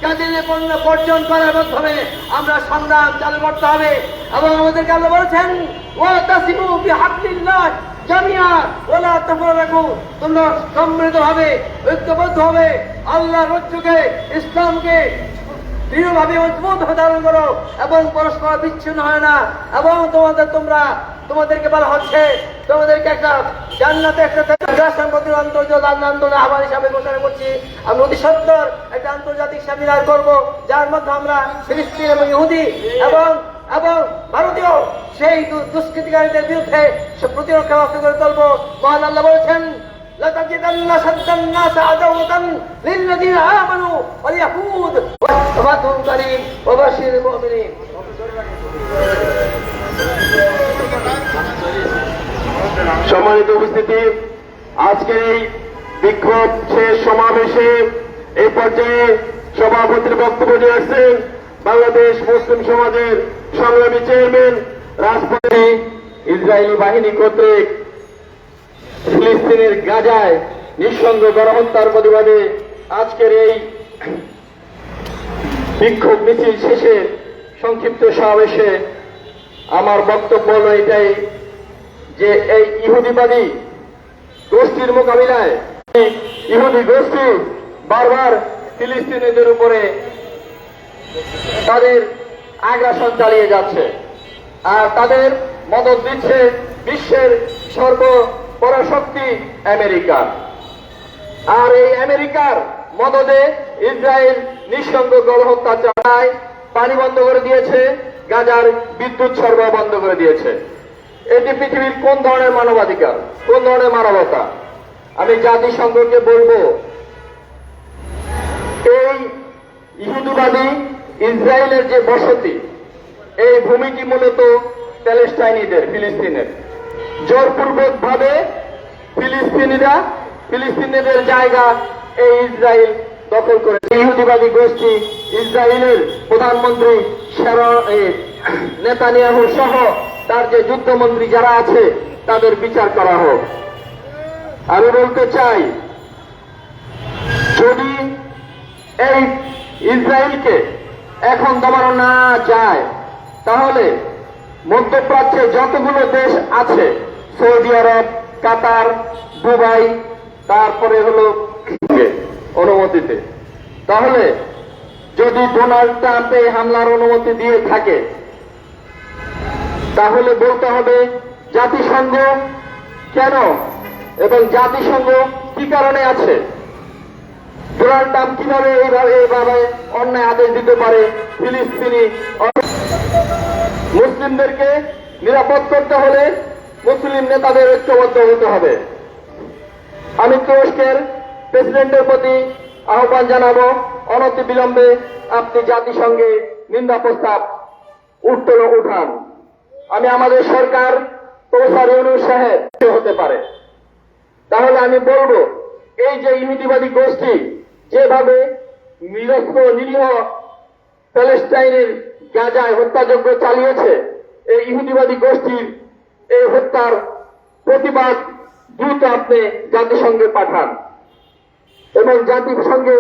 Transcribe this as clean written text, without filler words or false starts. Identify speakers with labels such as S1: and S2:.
S1: কাদিনের পণ্য বর্জন করার মাধ্যমে আমরা সংগ্রাম চালু করতে হবে। এবং আমাদেরকে আল্লাহ বলেছেন ওয়াতাসিমু বিহাবলিল্লাহ জামিয়া ওয়ালা তাফাররাকু, তোমরা সম্মিলিতভাবে ঐক্যবদ্ধভাবে আল্লাহর রজ্জুকে ইসলামকে দৃঢ়ভাবে মজবুতভাবে ধারণ করো এবং পরস্পর বিচ্ছিন্ন হয় না। এবং তোমাদেরকে বলা হচ্ছে তোমাদেরকে একটা জান্নাতে একটা সাংবাদিক আন্তর্জাতিক আন্দোলন আহ্বান হিসাবে ঘোষণা করছি। আমরা অতি সত্তর একটা আন্তর্জাতিক সেমিনার করব, যার মধ্যে আমরা ফিলিস্তিন এবং ইহুদি এবং ভারতীয় সেই দুষ্কৃতিকারীদের বিরুদ্ধে প্রতিরক্ষা ব্যবস্থা করে তুলবো। মহান আল্লাহ বলেছেন لتجدن أشد الناس عداوة للذين آمنوا واليهود وفتح قريب وبشر المؤمنين।
S2: সম্মানিত উপস্থিতি, আজকের এই বিক্ষোভ শেষ সমাবেশে এই পর্যায়ে সভাপতির বক্তব্য নিয়ে আসছেন বাংলাদেশ মুসলিম সমাজের সংগ্রামী চেয়ারম্যান রাজপথে ইসরায়েলি বাহিনী কর্তৃক ফিলিস্তিনের গাজায় নিঃসঙ্গ গণহত্যার প্রতিবাদে আজকের এই বিক্ষোভ মিছিল শেষে সংক্ষিপ্ত সমাবেশে আমার বক্তব্য হল এটাই যে এই ইহুদিবাদী গোষ্ঠীর মোকাবিলায় ইহুদি গোষ্ঠী বারবার ফিলিস্তিনিদের উপরে তাদের আগ্রাসন চালিয়ে যাচ্ছে, আর তাদের মদত দিচ্ছে বিশ্বের সর্বপরাশক্তি আমেরিকা। আর এই আমেরিকার মদদে ইসরায়েল নিঃসঙ্গ গণহত্যা চালায়, পানি বন্ধ করে দিয়েছে, গাজার বিদ্যুৎ সরবরাহ বন্ধ করে দিয়েছে। এটি পৃথিবীর কোন ধরনের মানবাধিকার, কোন ধরনের মানবতা? আমি জাতিসংঘকে বলবো, এই ইহুদিবাদী ইসরায়েলের যে বসতি, এই ভূমিটি মূলত প্যালেস্টাইনিদের, ফিলিস্তিনের। জোরপূর্বক ভাবে ফিলিস্তিনিদের জায়গা এই ইসরায়েল দখল করে। ইহুদিবাদী গোষ্ঠী ইসরায়েলের প্রধানমন্ত্রী নেতানিয়াহু সহ তার যে যুদ্ধমন্ত্রী যারা আছে তাদের বিচার করা হোক। আমি বলতে চাই, যদি এই ইসরায়েলকে এখন দমানো না যায়, তাহলে মধ্যপ্রাচ্যে যতগুলো দেশ আছে, সৌদি আরব, কাতার, দুবাই, তারপরে হলো অনুমতিতে, তাহলে যদি ডোনাল্ড ট্রাম্প এই হামলার অনুমতি দিয়ে থাকে, তাহলে বলতে হবে জাতিসংঘ কেন এবং জাতিসংঘ কি কারণে আছে? ডোনাল্ড ট্রাম্প কিভাবে এইভাবে অন্যায় আদেশ দিতে পারে? ফিলিস্তিনি মুসলিমদেরকে নিরাপদ করতে হলে মুসলিম নেতাদের ঐক্যবদ্ধ হতে হবে। আমি তুরস্কের প্রেসিডেন্টের প্রতি আহ্বান জানাবো, অনতি বিলম্বে আপনি জাতিসংঘে নিন্দা প্রস্তাব উঠান। আমি আমাদের সরকার প্রফেসর ইউনূস সাহেব হতে পারে। তাহলে আমি বলবো, এই যে ইহুদিবাদী গোষ্ঠী যেভাবে নিরীহ প্যালেস্টাইনের গাজায় হত্যাযজ্ঞ চালিয়েছে, এই ইহুদিবাদী গোষ্ঠীর এই হত্যার প্রতিবাদ দ্রুত আপনি জাতিসংঘে পাঠান এবং জাতিসংঘে